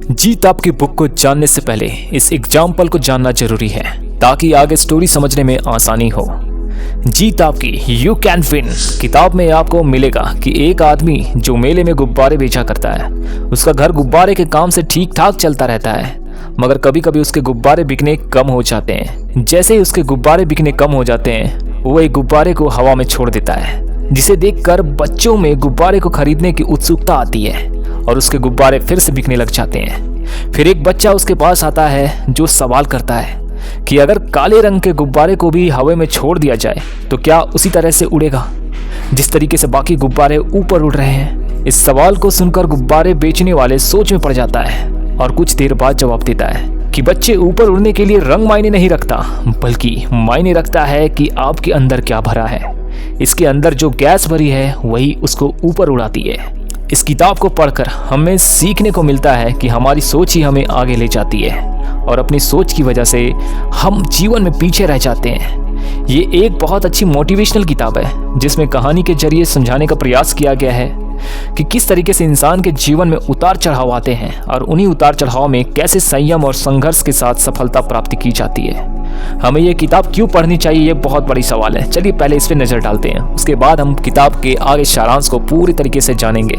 जीत आपकी बुक को जानने से पहले इस एग्जाम्पल को जानना जरूरी है ताकि आगे स्टोरी समझने में आसानी हो। जीत आपकी यू कैन विन किताब में आपको मिलेगा कि एक आदमी जो मेले में गुब्बारे बेचा करता है, उसका घर गुब्बारे के काम से ठीक ठाक चलता रहता है, मगर कभी कभी उसके गुब्बारे बिकने कम हो जाते हैं। जैसे ही उसके गुब्बारे बिकने कम हो जाते हैं, वो एक गुब्बारे को हवा में छोड़ देता है, जिसे देखकर बच्चों में गुब्बारे को खरीदने की उत्सुकता आती है और उसके गुब्बारे फिर से बिकने लग जाते हैं। फिर एक बच्चा उसके पास आता है जो सवाल करता है कि अगर काले रंग के गुब्बारे को भी हवा में छोड़ दिया जाए तो क्या उसी तरह से उड़ेगा जिस तरीके से बाकी गुब्बारे ऊपर उड़ रहे हैं। इस सवाल को सुनकर गुब्बारे बेचने वाले सोच में पड़ जाता है और कुछ देर बाद जवाब देता है कि बच्चे ऊपर उड़ने के लिए रंग मायने नहीं रखता, बल्कि मायने रखता है कि आपके अंदर क्या भरा है। इसके अंदर जो गैस भरी है वही उसको ऊपर उड़ाती है। इस किताब को पढ़कर हमें सीखने को मिलता है कि हमारी सोच ही हमें आगे ले जाती है और अपनी सोच की वजह से हम जीवन में पीछे रह जाते हैं। ये एक बहुत अच्छी मोटिवेशनल किताब है जिसमें कहानी के जरिए समझाने का प्रयास किया गया है कि किस तरीके से इंसान के जीवन में उतार चढ़ाव आते हैं और उन्हीं उतार चढ़ाव में कैसे संयम और संघर्ष के साथ सफलता प्राप्त की जाती है। हमें ये किताब क्यों पढ़नी चाहिए, ये बहुत बड़ी सवाल है। चलिए पहले इस पर नज़र डालते हैं, उसके बाद हम किताब के आगे सारांश को पूरी तरीके से जानेंगे।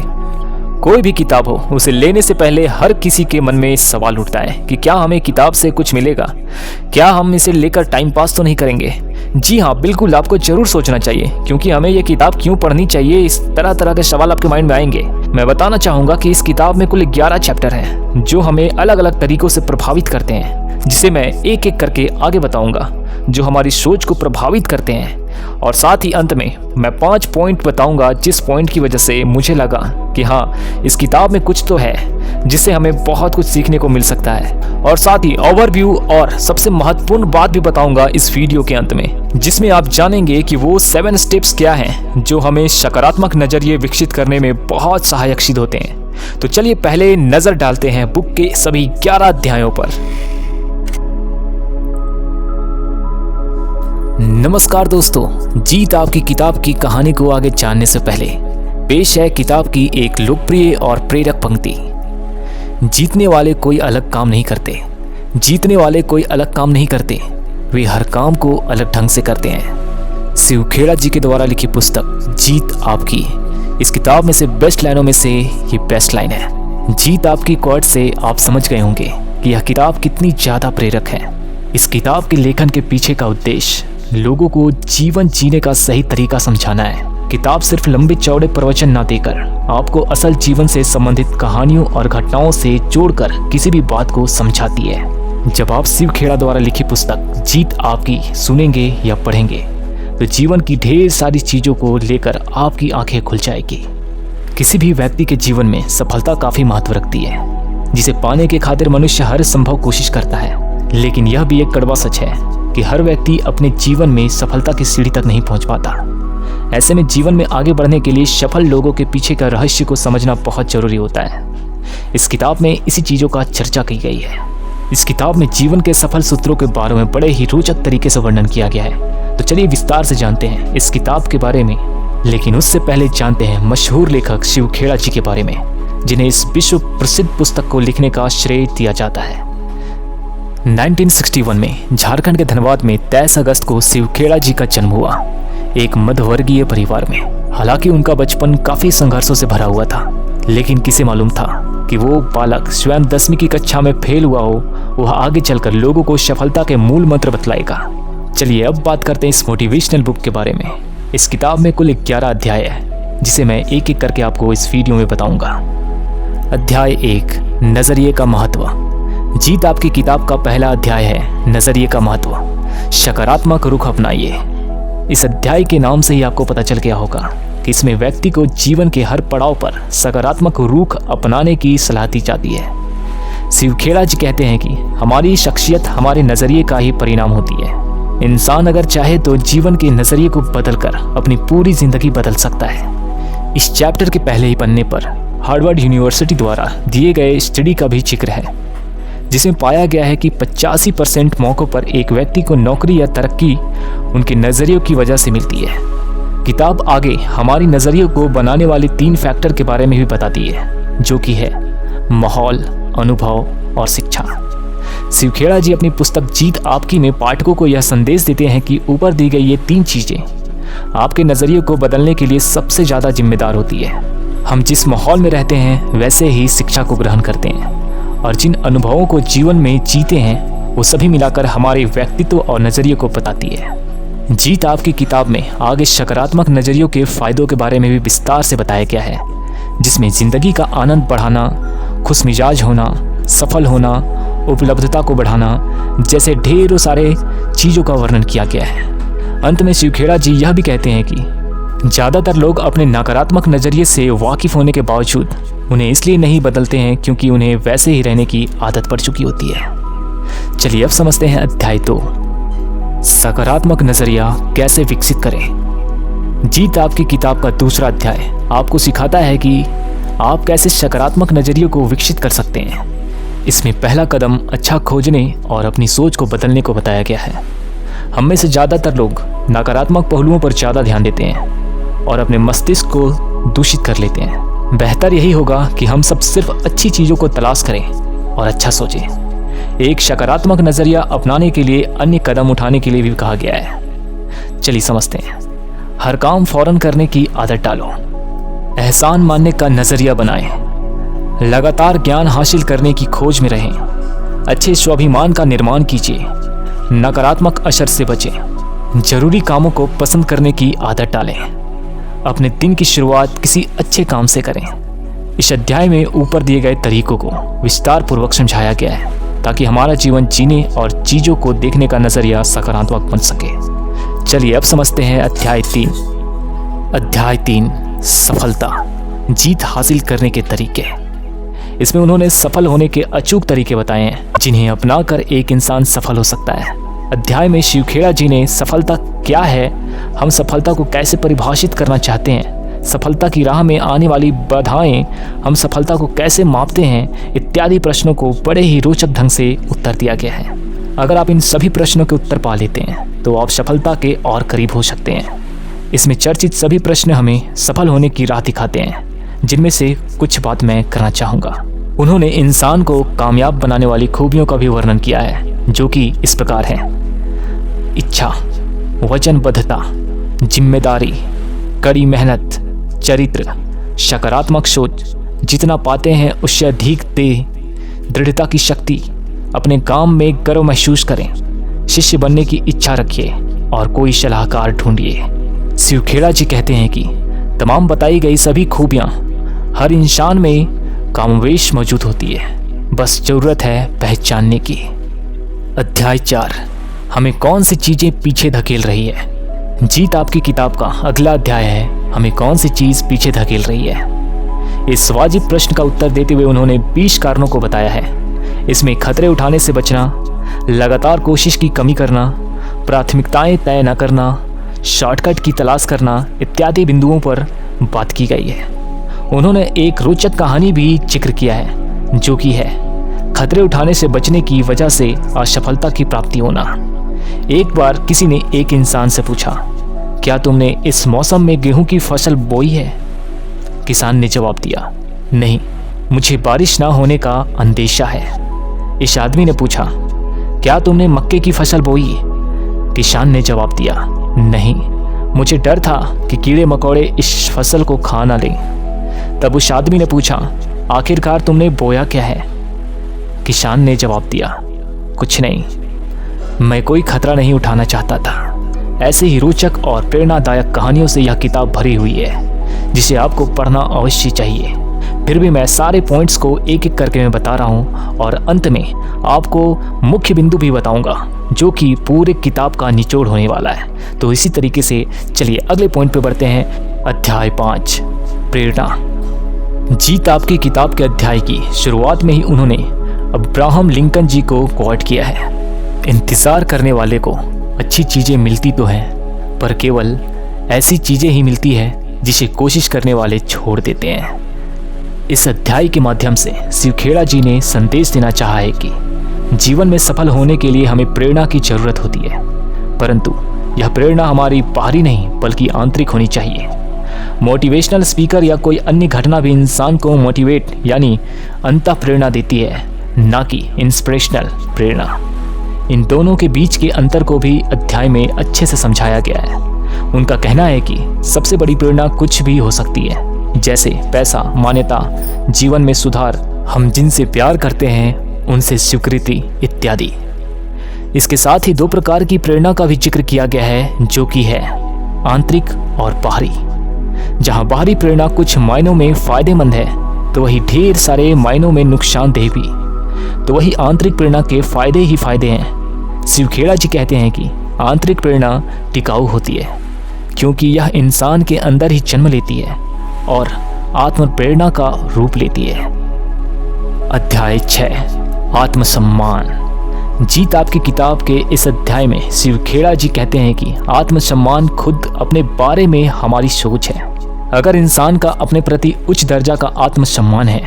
कोई भी किताब हो, उसे लेने से पहले हर किसी के मन में सवाल उठता है कि क्या हमें किताब से कुछ मिलेगा, क्या हम इसे लेकर टाइम पास तो नहीं करेंगे। जी हाँ, बिल्कुल आपको जरूर सोचना चाहिए, क्योंकि हमें ये किताब क्यों पढ़नी चाहिए, इस तरह तरह के सवाल आपके माइंड में आएंगे। मैं बताना चाहूँगा कि इस किताब में कुल 11 चैप्टर हैं जो हमें अलग अलग तरीकों से प्रभावित करते हैं, जिसे मैं एक एक करके आगे बताऊँगा जो हमारी सोच को प्रभावित करते हैं। और साथ ही अंत में मैं 5 पॉइंट बताऊंगा जिस पॉइंट की वजह से मुझे लगा कि हाँ, इस किताब में कुछ तो है जिससे हमें बहुत कुछ सीखने को मिल सकता है। और साथ ही ओवरव्यू और सबसे महत्वपूर्ण बात भी बताऊंगा इस वीडियो के अंत में, जिसमें आप जानेंगे कि वो 7 स्टेप्स क्या हैं जो हमें सकारात्मक नजरिए विकसित करने में बहुत सहायक सिद्ध होते हैं। तो चलिए पहले नजर डालते हैं बुक के सभी 11 अध्यायों पर। नमस्कार दोस्तों, जीत आपकी किताब की कहानी को आगे जानने से पहले पेश है किताब की एक लोकप्रिय और प्रेरक पंक्ति। जीतने वाले कोई अलग काम नहीं करते, जीतने वाले कोई अलग काम नहीं करते, वे हर काम को अलग ढंग से करते हैं। शिव खेड़ा जी के द्वारा लिखी पुस्तक जीत आपकी, इस किताब में से बेस्ट लाइनों में से ये बेस्ट लाइन है। जीत आपकी क्वार्ट से आप समझ गए होंगे कि यह किताब कितनी ज़्यादा प्रेरक है। इस किताब के लेखन के पीछे का उद्देश्य लोगों को जीवन जीने का सही तरीका समझाना है। किताब सिर्फ लंबे चौड़े प्रवचन ना देकर आपको असल जीवन से संबंधित कहानियों और घटनाओं से जोड़कर किसी भी बात को समझाती है। जब आप शिव खेड़ा द्वारा लिखी पुस्तक जीत आपकी सुनेंगे या पढ़ेंगे तो जीवन की ढेर सारी चीज़ों को लेकर आपकी आंखें खुल जाएगी। किसी भी व्यक्ति के जीवन में सफलता काफ़ी महत्व रखती है, जिसे पाने के खातिर मनुष्य हर संभव कोशिश करता है। लेकिन यह भी एक कड़वा सच है कि हर व्यक्ति अपने जीवन में सफलता की सीढ़ी तक नहीं पहुंच पाता। ऐसे में जीवन में आगे बढ़ने के लिए सफल लोगों के पीछे का रहस्य को समझना बहुत जरूरी होता है। इस किताब में इसी चीज़ों का चर्चा की गई है। इस किताब में जीवन के सफल सूत्रों के बारे में बड़े ही रोचक तरीके से वर्णन किया गया है। तो चलिए विस्तार से जानते हैं इस किताब के बारे में। लेकिन उससे पहले जानते हैं मशहूर लेखक शिव खेड़ा जी के बारे में, जिन्हें इस विश्व प्रसिद्ध पुस्तक को लिखने का श्रेय दिया जाता है। 1961 में झारखंड के धनबाद में 23 अगस्त को शिव खेड़ा जी का जन्म हुआ, एक मध्यवर्गीय परिवार में। हालांकि उनका बचपन काफ़ी संघर्षों से भरा हुआ था, लेकिन किसे मालूम था कि वो बालक स्वयं 10वीं की कक्षा में फेल हुआ हो, वह आगे चलकर लोगों को सफलता के मूल मंत्र बतलाएगा। चलिए अब बात करते हैं इस मोटिवेशनल बुक के बारे में। इस किताब में कुल 11 अध्याय है, जिसे मैं एक एक करके आपको इस वीडियो में बताऊंगा। अध्याय 1, नजरिए का महत्व। जीत आपकी किताब का पहला अध्याय है नजरिए का महत्व, सकारात्मक रुख अपनाइए। इस अध्याय के नाम से ही आपको पता चल गया होगा कि इसमें व्यक्ति को जीवन के हर पड़ाव पर सकारात्मक रुख अपनाने की सलाह दी जाती है। शिव खेड़ा जी कहते हैं कि हमारी शख्सियत हमारे नजरिए का ही परिणाम होती है। इंसान अगर चाहे तो जीवन के नजरिए को बदलकर अपनी पूरी जिंदगी बदल सकता है। इस चैप्टर के पहले ही पन्ने पर हार्वर्ड यूनिवर्सिटी द्वारा दिए गए स्टडी का भी जिक्र है, जिसमें पाया गया है कि 85% मौक़ों पर एक व्यक्ति को नौकरी या तरक्की उनके नज़रियों की वजह से मिलती है। किताब आगे हमारी नज़रियों को बनाने वाले 3 फैक्टर के बारे में भी बताती है, जो कि है माहौल, अनुभव और शिक्षा। शिवखेड़ा जी अपनी पुस्तक जीत आपकी में पाठकों को यह संदेश देते हैं कि ऊपर दी गई ये 3 चीजें आपके नजरिए को बदलने के लिए सबसे ज्यादा जिम्मेदार होती है। हम जिस माहौल में रहते हैं वैसे ही शिक्षा को ग्रहण करते हैं और जिन अनुभवों को जीवन में जीते हैं वो सभी मिलाकर हमारे व्यक्तित्व और नजरिए को बताती है। जीत आपकी किताब में आगे सकारात्मक नजरियों के फायदों के बारे में भी विस्तार से बताया गया है, जिसमें जिंदगी का आनंद बढ़ाना, खुशमिजाज होना, सफल होना, उपलब्धता को बढ़ाना जैसे ढेरों सारे चीज़ों का वर्णन किया गया है। अंत में शिवखेड़ा जी यह भी कहते हैं कि ज़्यादातर लोग अपने नकारात्मक नज़रिए से वाकिफ़ होने के बावजूद उन्हें इसलिए नहीं बदलते हैं क्योंकि उन्हें वैसे ही रहने की आदत पड़ चुकी होती है। चलिए अब समझते हैं अध्याय 2, सकारात्मक नज़रिया कैसे विकसित करें। जीत आपकी किताब का दूसरा अध्याय आपको सिखाता है कि आप कैसे सकारात्मक नज़रिए को विकसित कर सकते हैं। इसमें पहला कदम अच्छा खोजने और अपनी सोच को बदलने को बताया गया है। हम में से ज़्यादातर लोग नकारात्मक पहलुओं पर ज़्यादा ध्यान देते हैं और अपने मस्तिष्क को दूषित कर लेते हैं। बेहतर यही होगा कि हम सब सिर्फ अच्छी चीज़ों को तलाश करें और अच्छा सोचें। एक सकारात्मक नज़रिया अपनाने के लिए अन्य कदम उठाने के लिए भी कहा गया है। चलिए समझते हैं। हर काम फौरन करने की आदत डालो। एहसान मानने का नज़रिया बनाएं। लगातार ज्ञान हासिल करने की खोज में रहें। अच्छे स्वाभिमान का निर्माण कीजिए। नकारात्मक असर से बचें। जरूरी कामों को पसंद करने की आदत डालें। अपने दिन की शुरुआत किसी अच्छे काम से करें। इस अध्याय में ऊपर दिए गए तरीकों को विस्तार पूर्वक समझाया गया है ताकि हमारा जीवन जीने और चीज़ों को देखने का नज़रिया सकारात्मक बन सके। चलिए अब समझते हैं अध्याय 3। अध्याय 3, सफलता, जीत हासिल करने के तरीके। इसमें उन्होंने सफल होने के अचूक तरीके बताए हैं जिन्हें अपनाकर एक इंसान सफल हो सकता है। अध्याय में शिवखेड़ा जी ने सफलता क्या है, हम सफलता को कैसे परिभाषित करना चाहते हैं, सफलता की राह में आने वाली बाधाएं, हम सफलता को कैसे मापते हैं, इत्यादि प्रश्नों को बड़े ही रोचक ढंग से उत्तर दिया गया है। अगर आप इन सभी प्रश्नों के उत्तर पा लेते हैं तो आप सफलता के और करीब हो सकते हैं। इसमें चर्चित सभी प्रश्न हमें सफल होने की राह दिखाते हैं, जिनमें से कुछ बात मैं करना चाहूँगा। उन्होंने इंसान को कामयाब बनाने वाली खूबियों का भी वर्णन किया है, जो कि इस प्रकार है: इच्छा, वचनबद्धता, जिम्मेदारी, कड़ी मेहनत, चरित्र, सकारात्मक सोच, जितना पाते हैं उससे अधिक दे, दृढ़ता की शक्ति, अपने काम में गर्व महसूस करें, शिष्य बनने की इच्छा रखिए और कोई सलाहकार ढूंढिए। शिवखेड़ा जी कहते हैं कि तमाम बताई गई सभी खूबियाँ हर इंसान में कामोवेश मौजूद होती है, बस ज़रूरत है पहचानने की। अध्याय 4, हमें कौन सी चीज़ें पीछे धकेल रही है। जीत आपकी किताब का अगला अध्याय है, हमें कौन सी चीज़ पीछे धकेल रही है। इस वाजिब प्रश्न का उत्तर देते हुए उन्होंने 20 कारणों को बताया है। इसमें खतरे उठाने से बचना, लगातार कोशिश की कमी करना, प्राथमिकताएं तय न करना, शॉर्टकट की तलाश करना इत्यादि बिंदुओं पर बात की गई है। उन्होंने एक रोचक कहानी भी जिक्र किया है, जो कि है खतरे उठाने से बचने की वजह से असफलता की प्राप्ति होना। एक बार किसी ने एक इंसान से पूछा, क्या तुमने इस मौसम में गेहूं की फसल बोई है? किसान ने जवाब दिया, नहीं, मुझे बारिश ना होने का अंदेशा है। इस आदमी ने पूछा, क्या तुमने मक्के की फसल बोई? किसान ने जवाब दिया, नहीं, मुझे डर था कि कीड़े मकोड़े इस फसल को खा ना लें। तब उस आदमी ने पूछा, आखिरकार तुमने बोया क्या है? किसान ने जवाब दिया, कुछ नहीं, मैं कोई खतरा नहीं उठाना चाहता था। ऐसे ही रोचक और प्रेरणादायक कहानियों से यह किताब भरी हुई है, जिसे आपको पढ़ना अवश्य चाहिए। फिर भी मैं सारे पॉइंट्स को एक एक करके मैं बता रहा हूँ और अंत में आपको मुख्य बिंदु भी बताऊँगा, जो कि पूरे किताब का निचोड़ होने वाला है। तो इसी तरीके से चलिए अगले पॉइंट पे बढ़ते हैं। अध्याय 5, प्रेरणा। जीत आपकी किताब के अध्याय की शुरुआत में ही उन्होंने अब्राहम लिंकन जी को कोट किया है, इंतज़ार करने वाले को अच्छी चीज़ें मिलती तो हैं, पर केवल ऐसी चीज़ें ही मिलती है जिसे कोशिश करने वाले छोड़ देते हैं। इस अध्याय के माध्यम से शिवखेड़ा जी ने संदेश देना चाहा है कि जीवन में सफल होने के लिए हमें प्रेरणा की ज़रूरत होती है, परंतु यह प्रेरणा हमारी बाहरी नहीं बल्कि आंतरिक होनी चाहिए। मोटिवेशनल स्पीकर या कोई अन्य घटना भी इंसान को मोटिवेट यानी अंतः प्रेरणा देती है, ना कि इंस्पिरेशनल प्रेरणा। इन दोनों के बीच के अंतर को भी अध्याय में अच्छे से समझाया गया है। उनका कहना है कि सबसे बड़ी प्रेरणा कुछ भी हो सकती है, जैसे पैसा, मान्यता, जीवन में सुधार, हम जिनसे प्यार करते हैं उनसे स्वीकृति इत्यादि। इसके साथ ही दो प्रकार की प्रेरणा का भी जिक्र किया गया है, जो कि है आंतरिक और बाहरी। जहां बाहरी प्रेरणा कुछ मायनों में फायदेमंद है तो वही ढेर सारे मायनों में नुकसानदेह भी। तो वही आंतरिक प्रेरणा के फायदे ही फायदे हैं। शिवखेड़ा जी कहते हैं कि आंतरिक प्रेरणा टिकाऊ होती है क्योंकि यह इंसान के अंदर ही जन्म लेती है और आत्म प्रेरणा का रूप लेती है। अध्याय 6 आत्मसम्मान। जीत आपकी किताब के इस अध्याय में शिवखेड़ा जी कहते हैं कि आत्मसम्मान खुद अपने बारे में हमारी सोच है। अगर इंसान का अपने प्रति उच्च दर्जा का आत्मसम्मान है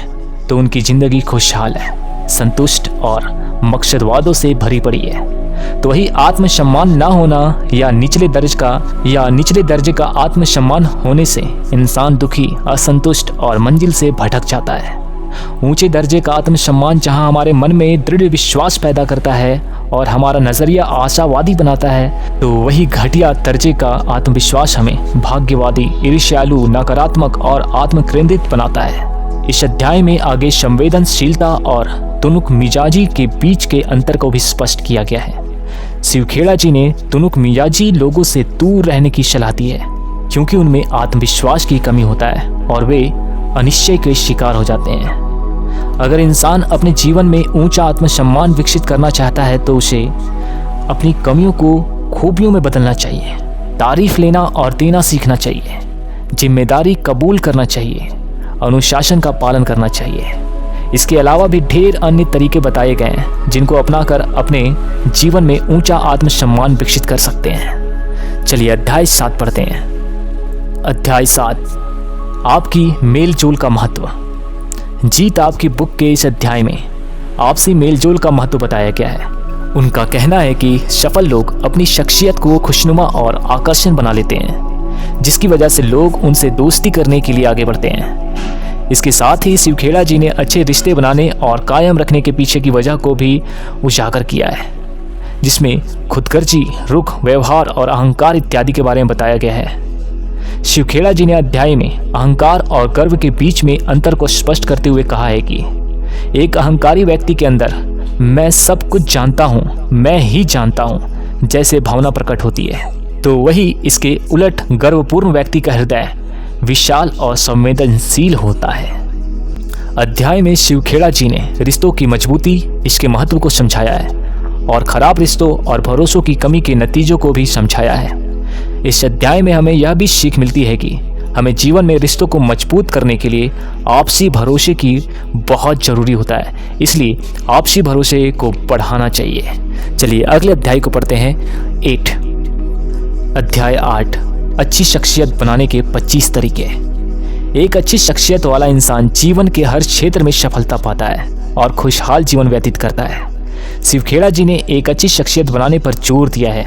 तो उनकी जिंदगी खुशहाल है, संतुष्ट और मकसदवादों से भरी पड़ी है। तो वही आत्मसम्मान ना होना या निचले दर्जे का आत्मसम्मान होने से इंसान दुखी, असंतुष्ट और मंजिल से भटक जाता है। ऊंचे दर्जे का आत्मसम्मान जहां हमारे मन में दृढ़ विश्वास पैदा करता है और हमारा नजरिया आशावादी बनाता है, तो वही घटिया दर्जे का आत्मविश्वास हमें भाग्यवादी, ईर्ष्यालु, नकारात्मक और आत्मकेंद्रित बनाता है। इस अध्याय में आगे संवेदनशीलता और तुनुक मिजाजी के बीच के अंतर को भी स्पष्ट किया गया है। शिवखेड़ा जी ने तुनुक मिजाजी लोगों से दूर रहने की सलाह दी है क्योंकि उनमें आत्मविश्वास की कमी होता है और वे अनिश्चय के शिकार हो जाते हैं। अगर इंसान अपने जीवन में ऊंचा आत्मसम्मान विकसित करना चाहता है तो उसे अपनी कमियों को खूबियों में बदलना चाहिए, तारीफ लेना और देना सीखना चाहिए, जिम्मेदारी कबूल करना चाहिए, अनुशासन का पालन करना चाहिए। इसके अलावा भी ढेर अन्य तरीके बताए गए हैं जिनको अपनाकर अपने जीवन में ऊंचा आत्मसम्मान विकसित कर सकते हैं। चलिए अध्याय 7 पढ़ते हैं। अध्याय 7 आपकी मेलजोल का महत्व। जीत आपकी बुक के इस अध्याय में आपसी मेलजोल का महत्व बताया गया है। उनका कहना है कि सफल लोग अपनी शख्सियत को खुशनुमा और आकर्षण बना लेते हैं, जिसकी वजह से लोग उनसे दोस्ती करने के लिए आगे बढ़ते हैं। इसके साथ ही शिवखेड़ा जी ने अच्छे रिश्ते बनाने और कायम रखने के पीछे की वजह को भी उजागर किया है, जिसमें खुदगर्जी, रुख, व्यवहार और अहंकार इत्यादि के बारे में बताया गया है। शिवखेड़ा जी ने अध्याय में अहंकार और गर्व के बीच में अंतर को स्पष्ट करते हुए कहा है कि एक अहंकारी व्यक्ति के अंदर मैं सब कुछ जानता हूँ, मैं ही जानता हूँ जैसे भावना प्रकट होती है, तो वही इसके उलट गर्वपूर्ण व्यक्ति का हृदय विशाल और संवेदनशील होता है। अध्याय में शिवखेड़ा जी ने रिश्तों की मजबूती, इसके महत्व को समझाया है और खराब रिश्तों और भरोसों की कमी के नतीजों को भी समझाया है। इस अध्याय में हमें यह भी सीख मिलती है कि हमें जीवन में रिश्तों को मजबूत करने के लिए आपसी भरोसे की बहुत ज़रूरी होता है, इसलिए आपसी भरोसे को बढ़ाना चाहिए। चलिए अगले अध्याय को पढ़ते हैं। 8 अध्याय 8 अच्छी शख्सियत बनाने के 25 तरीके। एक अच्छी शख्सियत वाला इंसान जीवन के हर क्षेत्र में सफलता पाता है और खुशहाल जीवन व्यतीत करता है। शिवखेड़ा जी ने एक अच्छी शख्सियत बनाने पर जोर दिया है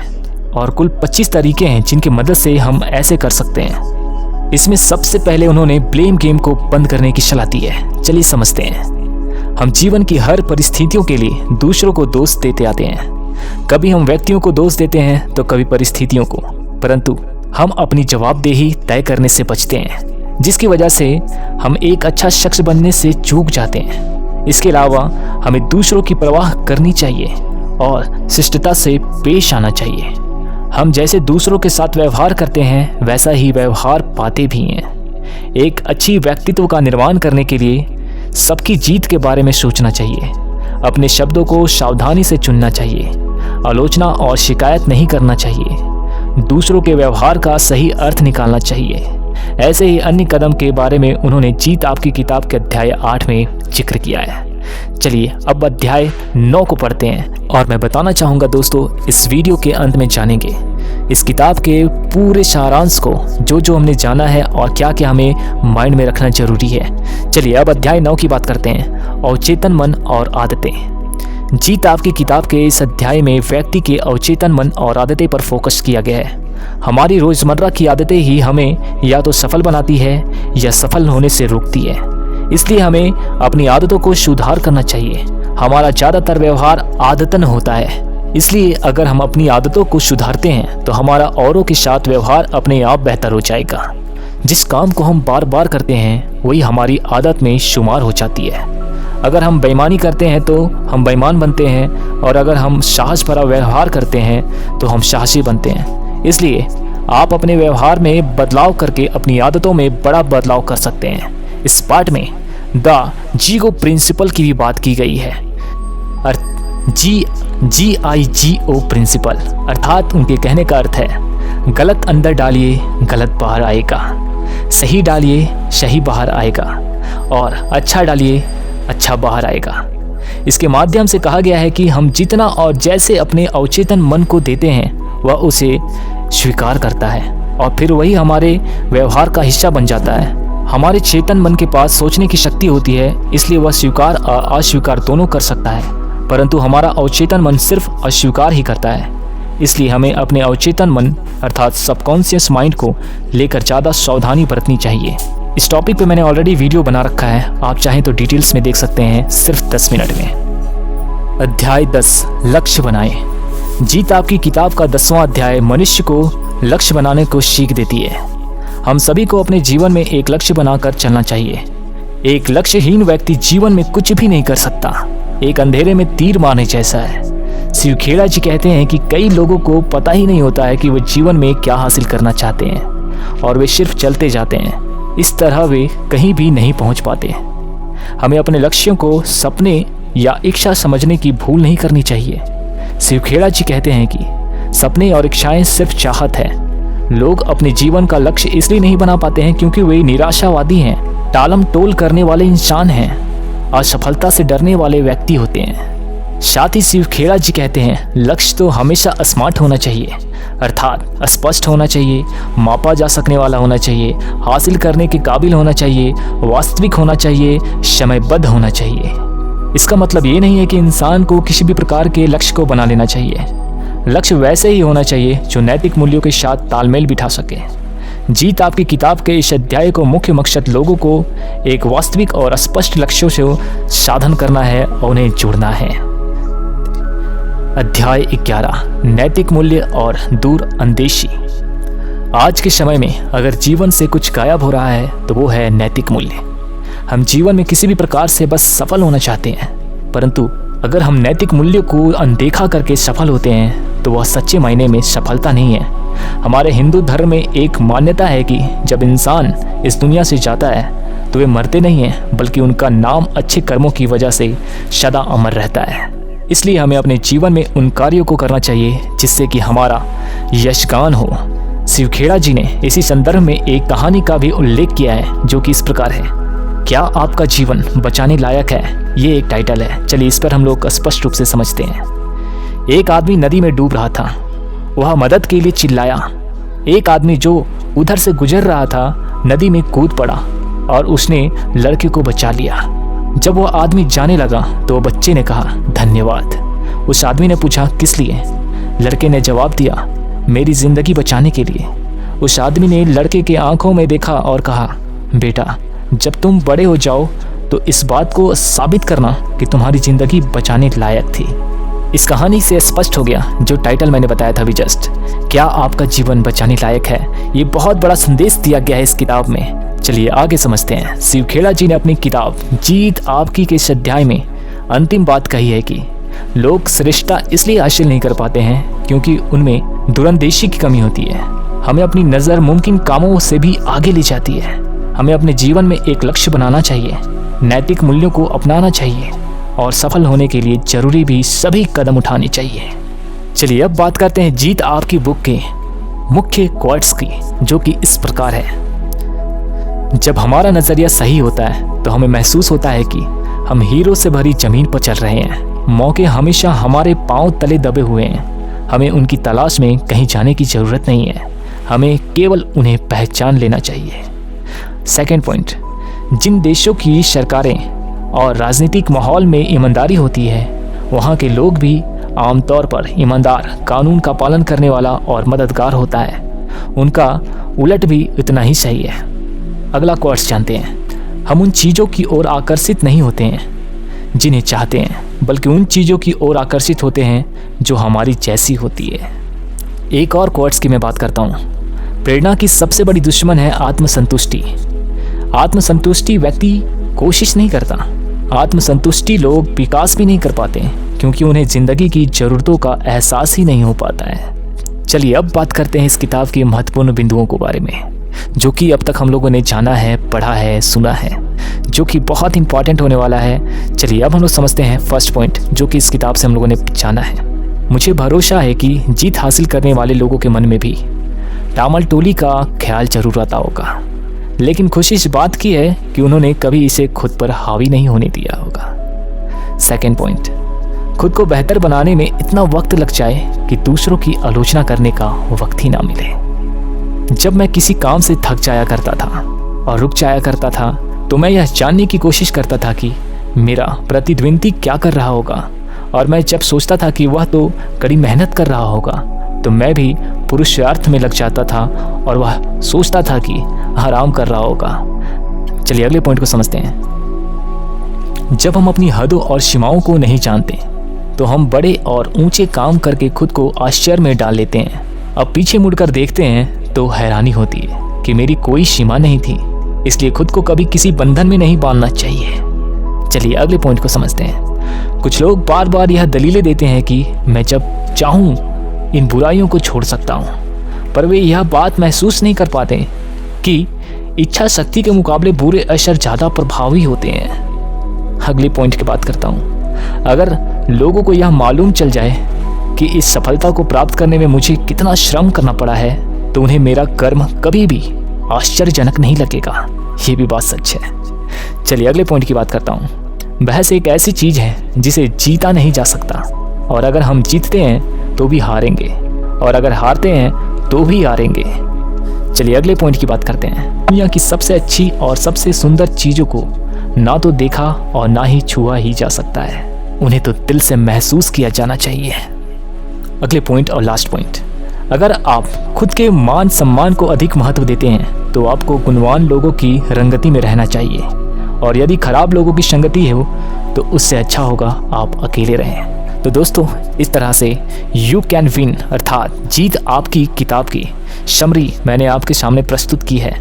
और कुल 25 तरीके हैं जिनकी मदद से हम ऐसे कर सकते हैं। इसमें सबसे पहले उन्होंने ब्लेम गेम को बंद करने की सलाह दी है। चलिए समझते हैं। हम जीवन की हर परिस्थितियों के लिए दूसरों को दोष देते आते हैं। कभी हम व्यक्तियों को दोष देते हैं तो कभी परिस्थितियों को, परंतु हम अपनी जवाबदेही तय करने से बचते हैं, जिसकी वजह से हम एक अच्छा शख्स बनने से चूक जाते हैं। इसके अलावा हमें दूसरों की परवाह करनी चाहिए और शिष्टता से पेश आना चाहिए। हम जैसे दूसरों के साथ व्यवहार करते हैं वैसा ही व्यवहार पाते भी हैं। एक अच्छी व्यक्तित्व का निर्माण करने के लिए सबकी जीत के बारे में सोचना चाहिए। अपने शब्दों को सावधानी से चुनना चाहिए। आलोचना और शिकायत नहीं करना चाहिए। दूसरों के व्यवहार का सही अर्थ निकालना चाहिए। ऐसे ही अन्य कदम के बारे में उन्होंने जीत आपकी किताब के अध्याय 8 में जिक्र किया है। चलिए अब अध्याय 9 को पढ़ते हैं और मैं बताना चाहूँगा दोस्तों, इस वीडियो के अंत में जानेंगे इस किताब के पूरे सारांश को, जो हमने जाना है और क्या क्या हमें माइंड में रखना जरूरी है। चलिए अब अध्याय 9 की बात करते हैं। और चेतन मन और आदतें। जीत आपकी किताब के इस अध्याय में व्यक्ति के अवचेतन मन और आदतें पर फोकस किया गया है। हमारी रोजमर्रा की आदतें ही हमें या तो सफल बनाती है या सफल होने से रोकती है। इसलिए हमें अपनी आदतों को सुधार करना चाहिए। हमारा ज़्यादातर व्यवहार आदतन होता है, इसलिए अगर हम अपनी आदतों को सुधारते हैं तो हमारा औरों के साथ व्यवहार अपने आप बेहतर हो जाएगा। जिस काम को हम बार बार करते हैं वही हमारी आदत में शुमार हो जाती है। अगर हम बेईमानी करते हैं तो हम बेईमान बनते हैं, और अगर हम साहस भरा व्यवहार करते हैं तो हम साहसी बनते हैं। इसलिए आप अपने व्यवहार में बदलाव करके अपनी आदतों में बड़ा बदलाव कर सकते हैं। इस पार्ट में द जीगो प्रिंसिपल की भी बात की गई है। GIGO प्रिंसिपल अर्थात उनके कहने का अर्थ है गलत अंदर डालिए गलत बाहर आएगा, सही डालिए सही बाहर आएगा, और अच्छा डालिए अच्छा बाहर आएगा। इसके माध्यम से कहा गया है कि हम जितना और जैसे अपने अवचेतन मन को देते हैं वह उसे स्वीकार करता है और फिर वही हमारे व्यवहार का हिस्सा बन जाता है। हमारे चेतन मन के पास सोचने की शक्ति होती है, इसलिए वह स्वीकार और अस्वीकार दोनों कर सकता है, परंतु हमारा अवचेतन मन सिर्फ अस्वीकार ही करता है। इसलिए हमें अपने अवचेतन मन अर्थात सबकॉन्शियस माइंड को लेकर ज़्यादा सावधानी बरतनी चाहिए। इस टॉपिक पे मैंने ऑलरेडी वीडियो बना रखा है, आप चाहें तो डिटेल्स में देख सकते हैं सिर्फ 10 मिनट में। अध्याय 10 लक्ष्य बनाएं। जीत आपकी किताब का 10वां अध्याय मनुष्य को लक्ष्य बनाने को सीख देती है। हम सभी को अपने जीवन में एक लक्ष्य बनाकर चलना चाहिए। एक लक्ष्यहीन व्यक्ति जीवन में कुछ भी नहीं कर सकता, एक अंधेरे में तीर मारने जैसा है। शिव खेड़ा जी कहते हैं कि कई लोगों को पता ही नहीं होता है कि वो जीवन में क्या हासिल करना चाहते हैं और वे सिर्फ चलते जाते हैं। इस तरह वे कहीं भी नहीं पहुंच पाते। हमें अपने लक्ष्यों को सपने या इच्छा समझने की भूल नहीं करनी चाहिए। शिव खेड़ा जी कहते हैं कि सपने और इच्छाएं सिर्फ चाहत है। लोग अपने जीवन का लक्ष्य इसलिए नहीं बना पाते हैं क्योंकि वे निराशावादी हैं, टालम टोल करने वाले इंसान हैं, असफलता से डरने वाले व्यक्ति होते हैं। साथ ही शिव खेड़ा जी कहते हैं लक्ष्य तो हमेशा स्मार्ट होना चाहिए, अर्थात स्पष्ट होना चाहिए, मापा जा सकने वाला होना चाहिए, हासिल करने के काबिल होना चाहिए, वास्तविक होना चाहिए, समयबद्ध होना चाहिए। इसका मतलब ये नहीं है कि इंसान को किसी भी प्रकार के लक्ष्य को बना लेना चाहिए। लक्ष्य वैसे ही होना चाहिए जो नैतिक मूल्यों के साथ तालमेल बिठा सके। जीत आपकी किताब के इस अध्याय को मुख्य मकसद लोगों को एक वास्तविक और स्पष्ट लक्ष्यों से साधन करना है और उन्हें जुड़ना है। अध्याय 11 नैतिक मूल्य और दूर अंदेशी। आज के समय में अगर जीवन से कुछ गायब हो रहा है तो वो है नैतिक मूल्य। हम जीवन में किसी भी प्रकार से बस सफल होना चाहते हैं, परंतु अगर हम नैतिक मूल्यों को अनदेखा करके सफल होते हैं तो वह सच्चे मायने में सफलता नहीं है। हमारे हिंदू धर्म में एक मान्यता है कि जब इंसान इस दुनिया से जाता है तो वे मरते नहीं हैं, बल्कि उनका नाम अच्छे कर्मों की वजह से सदा अमर रहता है। इसलिए हमें अपने जीवन में उन कार्यों को करना चाहिए जिससे कि हमारा यशगान हो। शिव खेड़ा जी ने इसी संदर्भ में एक कहानी का भी उल्लेख किया है जो कि इस प्रकार है, क्या आपका जीवन बचाने लायक है? ये एक टाइटल है। चलिए इस पर हम लोग स्पष्ट रूप से समझते हैं। एक आदमी नदी में डूब रहा था, वह मदद के लिए चिल्लाया। एक आदमी जो उधर से गुजर रहा था नदी में कूद पड़ा और उसने लड़के को बचा लिया। जब वह आदमी जाने लगा तो बच्चे ने कहा धन्यवाद। उस आदमी ने पूछा किस लिए? लड़के ने जवाब दिया मेरी जिंदगी बचाने के लिए। उस आदमी ने लड़के के आंखों में देखा और कहा बेटा जब तुम बड़े हो जाओ तो इस बात को साबित करना कि तुम्हारी जिंदगी बचाने लायक थी। इस कहानी से स्पष्ट हो गया जो टाइटल मैंने बताया था अभी जस्ट, क्या आपका जीवन बचाने लायक है। ये बहुत बड़ा संदेश दिया गया है इस किताब में। चलिए आगे समझते हैं। शिव खेड़ा जी ने अपनी किताब जीत आपकी के इस अध्याय में अंतिम बात कही है कि लोग श्रेष्ठता इसलिए हासिल नहीं कर पाते हैं क्योंकि उनमें दूरंदेशी की कमी होती है। हमें अपनी नज़र मुमकिन कामों से भी आगे ले जाती है। हमें अपने जीवन में एक लक्ष्य बनाना चाहिए, नैतिक मूल्यों को अपनाना चाहिए और सफल होने के लिए जरूरी भी सभी कदम उठाने चाहिए। चलिए अब बात करते हैं जीत आपकी बुक के मुख्य क्वार्ट्स की, जो कि इस प्रकार है। जब हमारा नज़रिया सही होता है तो हमें महसूस होता है कि हम हीरो से भरी जमीन पर चल रहे हैं। मौके हमेशा हमारे पांव तले दबे हुए हैं। हमें उनकी तलाश में कहीं जाने की ज़रूरत नहीं है, हमें केवल उन्हें पहचान लेना चाहिए। सेकेंड पॉइंट, जिन देशों की सरकारें और राजनीतिक माहौल में ईमानदारी होती है वहाँ के लोग भी आमतौर पर ईमानदार, कानून का पालन करने वाला और मददगार होता है। उनका उलट भी इतना ही सही है। अगला कोट्स जानते हैं। हम उन चीज़ों की ओर आकर्षित नहीं होते हैं जिन्हें चाहते हैं, बल्कि उन चीज़ों की ओर आकर्षित होते हैं जो हमारी जैसी होती है। एक और कोट्स की मैं बात करता हूँ। प्रेरणा की सबसे बड़ी दुश्मन है आत्मसंतुष्टि। आत्मसंतुष्टि व्यक्ति कोशिश नहीं करता। आत्मसंतुष्टि लोग विकास भी नहीं कर पाते क्योंकि उन्हें ज़िंदगी की ज़रूरतों का एहसास ही नहीं हो पाता है। चलिए अब बात करते हैं इस किताब के महत्वपूर्ण बिंदुओं के बारे में, जो कि अब तक हम लोगों ने जाना है, पढ़ा है, सुना है, जो कि बहुत इंपॉर्टेंट होने वाला है। चलिए अब हम लोग समझते हैं फर्स्ट पॉइंट, जो कि इस किताब से हम लोगों ने जाना है। मुझे भरोसा है कि जीत हासिल करने वाले लोगों के मन में भी टालमटोली का ख्याल जरूर आता होगा, लेकिन खुशी इस बात की है कि उन्होंने कभी इसे खुद पर हावी नहीं होने दिया होगा। सेकेंड पॉइंट, खुद को बेहतर बनाने में इतना वक्त लग जाए कि दूसरों की आलोचना करने का वक्त ही ना मिले। जब मैं किसी काम से थक जाया करता था और रुक जाया करता था, तो मैं यह जानने की कोशिश करता था कि मेरा प्रतिद्वंदी क्या कर रहा होगा, और मैं जब सोचता था कि वह तो कड़ी मेहनत कर रहा होगा, तो मैं भी पुरुषार्थ में लग जाता था और वह सोचता था कि आराम कर रहा होगा। चलिए अगले पॉइंट को समझते हैं। जब हम अपनी हदों और सीमाओं को नहीं जानते तो हम बड़े और ऊंचे काम करके खुद को आश्चर्य में डाल लेते हैं। अब पीछे मुड़कर देखते हैं तो हैरानी होती है कि मेरी कोई सीमा नहीं थी, इसलिए खुद को कभी किसी बंधन में नहीं बांधना चाहिए। चलिए अगले पॉइंट को समझते हैं। कुछ लोग बार बार यह दलीलें देते हैं कि मैं जब चाहूँ इन बुराइयों को छोड़ सकता हूँ, पर वे यह बात महसूस नहीं कर पाते कि इच्छा शक्ति के मुकाबले बुरे असर ज़्यादा प्रभावी होते हैं। अगले पॉइंट की बात करता हूँ। अगर लोगों को यह मालूम चल जाए कि इस सफलता को प्राप्त करने में मुझे कितना श्रम करना पड़ा है, तो उन्हें मेरा कर्म कभी भी आश्चर्यजनक नहीं लगेगा। ये भी बात सच है। चलिए अगले पॉइंट की बात करता हूँ। बहस एक ऐसी चीज़ है जिसे जीता नहीं जा सकता, और अगर हम जीतते हैं तो भी हारेंगे, और अगर हारते हैं तो भी हारेंगे। चलिए अगले पॉइंट की बात करते हैं। दुनिया की सबसे अच्छी और सबसे सुंदर चीज़ों को ना तो देखा और ना ही छुआ ही जा सकता है, उन्हें तो दिल से महसूस किया जाना चाहिए। अगले पॉइंट और लास्ट पॉइंट, अगर आप खुद के मान सम्मान को अधिक महत्व देते हैं तो आपको गुणवान लोगों की रंगति में रहना चाहिए, और यदि खराब लोगों की संगति हो तो उससे अच्छा होगा आप अकेले रहें। तो दोस्तों, इस तरह से यू कैन विन अर्थात जीत आपकी किताब की समरी मैंने आपके सामने प्रस्तुत की है,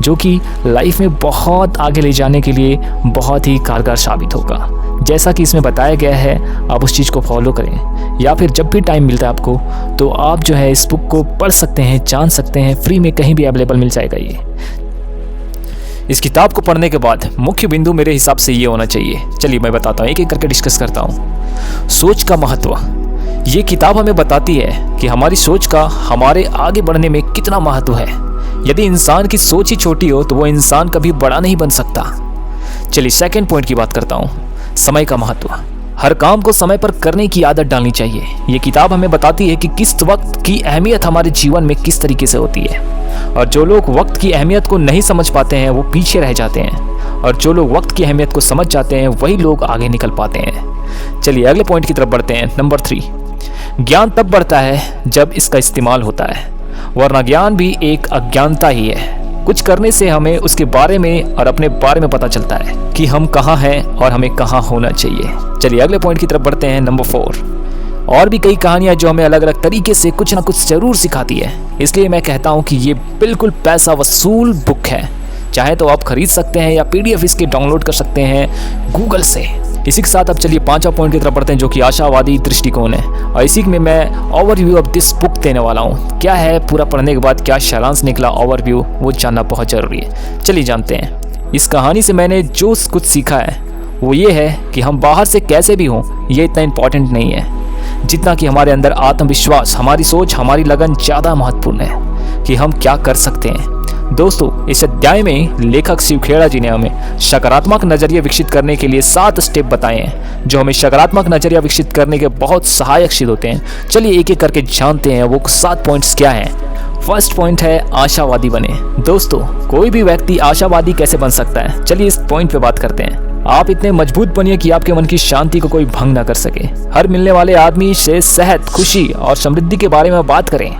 जो कि लाइफ में बहुत आगे ले जाने के लिए बहुत ही कारगर साबित होगा। जैसा कि इसमें बताया गया है, आप उस चीज़ को फॉलो करें, या फिर जब भी टाइम मिलता है आपको तो आप जो है इस बुक को पढ़ सकते हैं, जान सकते हैं। फ्री में कहीं भी अवेलेबल मिल जाएगा। ये इस किताब को पढ़ने के बाद मुख्य बिंदु मेरे हिसाब से ये होना चाहिए। चलिए मैं बताता हूँ, एक एक करके डिस्कस करता हूँ। सोच का महत्व। ये किताब हमें बताती है कि हमारी सोच का हमारे आगे बढ़ने में कितना महत्व है। यदि इंसान की सोच ही छोटी हो तो वो इंसान कभी बड़ा नहीं बन सकता। चलिए सेकंड पॉइंट की बात करता हूँ, समय का महत्व। हर काम को समय पर करने की आदत डालनी चाहिए। ये किताब हमें बताती है कि किस वक्त की अहमियत हमारे जीवन में किस तरीके से होती है, और जो लोग वक्त की अहमियत को नहीं समझ पाते हैं वो पीछे रह जाते हैं, और जो लोग वक्त की अहमियत को समझ जाते हैं वही लोग आगे निकल पाते हैं। चलिए अगले पॉइंट की तरफ बढ़ते हैं। नंबर 3, ज्ञान तब बढ़ता है जब इसका इस्तेमाल होता है, वरना ज्ञान भी एक अज्ञानता ही है। कुछ करने से हमें उसके बारे में और अपने बारे में पता चलता है कि हम कहाँ हैं और हमें कहाँ होना चाहिए। चलिए अगले पॉइंट की तरफ बढ़ते हैं। नंबर 4, और भी कई कहानियाँ जो हमें अलग अलग तरीके से कुछ ना कुछ जरूर सिखाती है, इसलिए मैं कहता हूँ कि ये बिल्कुल पैसा वसूल बुक है। चाहे तो आप खरीद सकते हैं या PDF इसके डाउनलोड कर सकते हैं गूगल से। इसी के साथ अब चलिए 5वां पॉइंट की तरफ बढ़ते हैं, जो कि आशावादी दृष्टिकोण है, और इसी में मैं ओवरव्यू ऑफ दिस बुक देने वाला हूँ। क्या है पूरा पढ़ने के बाद क्या सारांश निकला, ओवरव्यू, वो जानना बहुत ज़रूरी है। चलिए जानते हैं। इस कहानी से मैंने जो कुछ सीखा है वो ये है कि हम बाहर से कैसे भी हों ये इतना इम्पॉर्टेंट नहीं है जितना कि हमारे अंदर आत्मविश्वास, हमारी सोच, हमारी लगन ज़्यादा महत्वपूर्ण है कि हम क्या कर सकते हैं। दोस्तों, इस अध्याय में लेखक शिव खेड़ा जी ने हमें सकारात्मक नज़रिया विकसित करने के लिए 7 स्टेप बताए हैं, जो हमें सकारात्मक नज़रिया विकसित करने के बहुत सहायक सिद्ध होते हैं। चलिए एक एक करके जानते हैं वो 7 पॉइंट्स क्या हैं। फर्स्ट पॉइंट है आशावादी बने। दोस्तों, कोई भी व्यक्ति आशावादी कैसे बन सकता है, चलिए इस पॉइंट पे बात करते हैं। आप इतने मजबूत बनिए कि आपके मन की शांति को कोई भंग ना कर सके। हर मिलने वाले आदमी से सेहत, खुशी और समृद्धि के बारे में बात करें।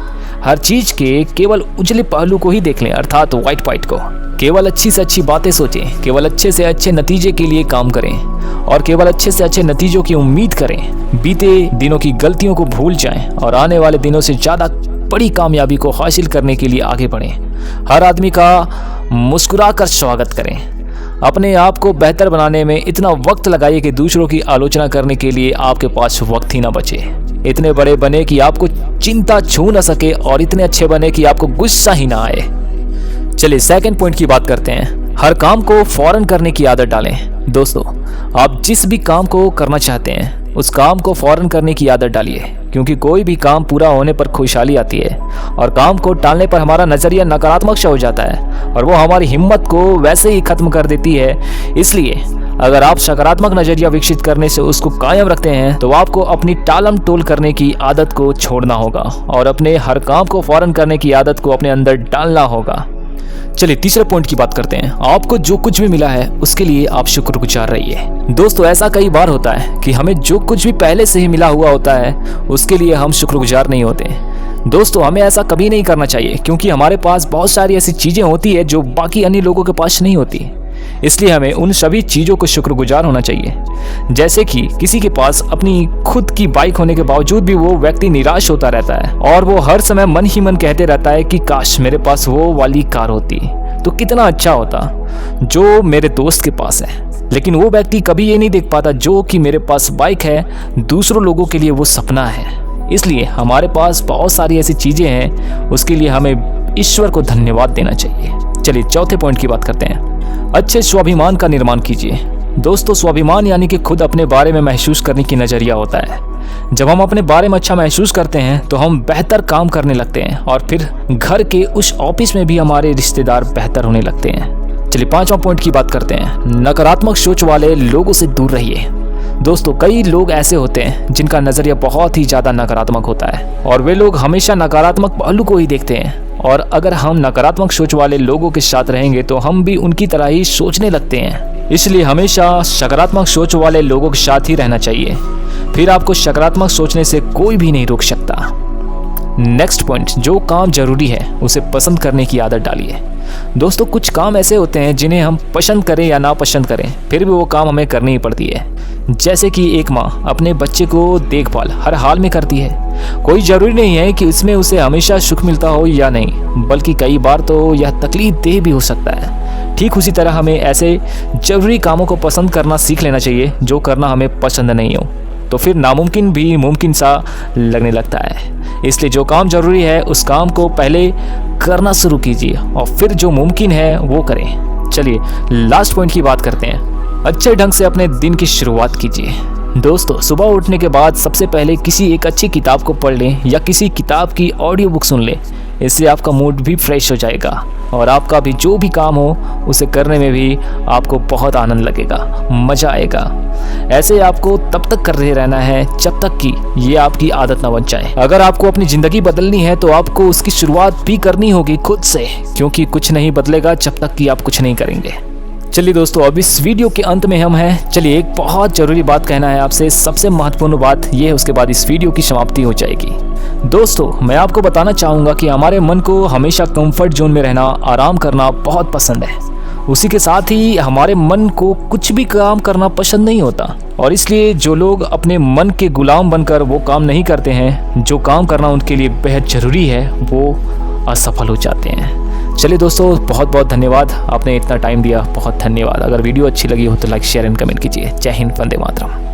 हर चीज के केवल उजले पहलू को ही देख लें, अर्थात व्हाइट पार्ट को। केवल अच्छी से अच्छी बातें सोचें, केवल अच्छे से अच्छे नतीजे के लिए काम करें और केवल अच्छे से अच्छे नतीजों की उम्मीद करें। बीते दिनों की गलतियों को भूल जाएं और आने वाले दिनों से ज़्यादा बड़ी कामयाबी को हासिल करने के लिए आगे बढ़ें। हर आदमी का मुस्कुराकर स्वागत करें। अपने आप को बेहतर बनाने में इतना वक्त लगाइए कि दूसरों की आलोचना करने के लिए आपके पास वक्त ही ना बचे। इतने बड़े बने कि आपको चिंता छू न सके और इतने अच्छे बने कि आपको गुस्सा ही ना आए। चलिए सेकंड पॉइंट की बात करते हैं। हर काम को फौरन करने की आदत डालें। दोस्तों, आप जिस भी काम को करना चाहते हैं उस काम को फौरन करने की आदत डालिए, क्योंकि कोई भी काम पूरा होने पर खुशहाली आती है और काम को टालने पर हमारा नज़रिया नकारात्मक सा हो जाता है और वो हमारी हिम्मत को वैसे ही खत्म कर देती है। इसलिए अगर आप सकारात्मक नज़रिया विकसित करने से उसको कायम रखते हैं तो आपको अपनी टालम टोल करने की आदत को छोड़ना होगा और अपने हर काम को फौरन करने की आदत को अपने अंदर डालना होगा। चलिए तीसरे पॉइंट की बात करते हैं। आपको जो कुछ भी मिला है उसके लिए आप शुक्रगुजार रहिए। दोस्तों, ऐसा कई बार होता है कि हमें जो कुछ भी पहले से ही मिला हुआ होता है उसके लिए हम शुक्रगुजार नहीं होते। दोस्तों, हमें ऐसा कभी नहीं करना चाहिए, क्योंकि हमारे पास बहुत सारी ऐसी चीज़ें होती है जो बाकी अन्य लोगों के पास नहीं होती। इसलिए हमें उन सभी चीज़ों को शुक्रगुजार होना चाहिए। जैसे कि किसी के पास अपनी खुद की बाइक होने के बावजूद भी वो व्यक्ति निराश होता रहता है और वो हर समय मन ही मन कहते रहता है कि काश मेरे पास वो वाली कार होती तो कितना अच्छा होता जो मेरे दोस्त के पास है। लेकिन वो व्यक्ति कभी ये नहीं देख पाता जो कि मेरे पास बाइक है दूसरों लोगों के लिए वो सपना है। इसलिए हमारे पास बहुत सारी ऐसी चीज़ें हैं, उसके लिए हमें ईश्वर को धन्यवाद देना चाहिए। चलिए चौथे पॉइंट की बात करते हैं। अच्छे स्वाभिमान का निर्माण कीजिए। दोस्तों, स्वाभिमान यानी कि खुद अपने बारे में महसूस करने की नज़रिया होता है। जब हम अपने बारे में अच्छा महसूस करते हैं तो हम बेहतर काम करने लगते हैं और फिर घर के उस ऑफिस में भी हमारे रिश्तेदार बेहतर होने लगते हैं। चलिए पांचवा पॉइंट की बात करते हैं। नकारात्मक सोच वाले लोगों से दूर रहिए। दोस्तों, कई लोग ऐसे होते हैं जिनका नज़रिया बहुत ही ज़्यादा नकारात्मक होता है और वे लोग हमेशा नकारात्मक पहलू को ही देखते हैं। और अगर हम नकारात्मक सोच वाले लोगों के साथ रहेंगे तो हम भी उनकी तरह ही सोचने लगते हैं। इसलिए हमेशा सकारात्मक सोच वाले लोगों के साथ ही रहना चाहिए, फिर आपको सकारात्मक सोचने से कोई भी नहीं रोक सकता। नेक्स्ट पॉइंट, जो काम जरूरी है उसे पसंद करने की आदत डालिए। दोस्तों, कुछ काम ऐसे होते हैं जिन्हें हम पसंद करें या ना पसंद करें फिर भी वो काम हमें करनी ही पड़ती है। जैसे कि एक माँ अपने बच्चे को देखभाल हर हाल में करती है। कोई ज़रूरी नहीं है कि उसमें उसे हमेशा सुख मिलता हो या नहीं, बल्कि कई बार तो यह तकलीफ देह भी हो सकता है। ठीक उसी तरह हमें ऐसे ज़रूरी कामों को पसंद करना सीख लेना चाहिए जो करना हमें पसंद नहीं हो तो फिर नामुमकिन भी मुमकिन सा लगने लगता है। इसलिए जो काम ज़रूरी है उस काम को पहले करना शुरू कीजिए और फिर जो मुमकिन है वो करें। चलिए लास्ट पॉइंट की बात करते हैं। अच्छे ढंग से अपने दिन की शुरुआत कीजिए। दोस्तों, सुबह उठने के बाद सबसे पहले किसी एक अच्छी किताब को पढ़ लें या किसी किताब की ऑडियो बुक सुन लें। इससे आपका मूड भी फ्रेश हो जाएगा और आपका भी जो भी काम हो उसे करने में भी आपको बहुत आनंद लगेगा, मज़ा आएगा। ऐसे आपको तब तक करते रहना है जब तक कि ये आपकी आदत ना बन जाए। अगर आपको अपनी ज़िंदगी बदलनी है तो आपको उसकी शुरुआत भी करनी होगी खुद से, क्योंकि कुछ नहीं बदलेगा जब तक कि आप कुछ नहीं करेंगे। चलिए दोस्तों, अब इस वीडियो के अंत में हम हैं। चलिए एक बहुत ज़रूरी बात कहना है आपसे, सबसे महत्वपूर्ण बात ये है, उसके बाद इस वीडियो की समाप्ति हो जाएगी। दोस्तों, मैं आपको बताना चाहूँगा कि हमारे मन को हमेशा कंफर्ट जोन में रहना, आराम करना बहुत पसंद है। उसी के साथ ही हमारे मन को कुछ भी काम करना पसंद नहीं होता और इसलिए जो लोग अपने मन के गुलाम बनकर वो काम नहीं करते हैं जो काम करना उनके लिए बेहद ज़रूरी है, वो असफल हो जाते हैं। चलिए दोस्तों, बहुत बहुत धन्यवाद, आपने इतना टाइम दिया, बहुत धन्यवाद। अगर वीडियो अच्छी लगी हो तो लाइक शेयर एंड कमेंट कीजिए। जय हिंद, वंदे मातरम।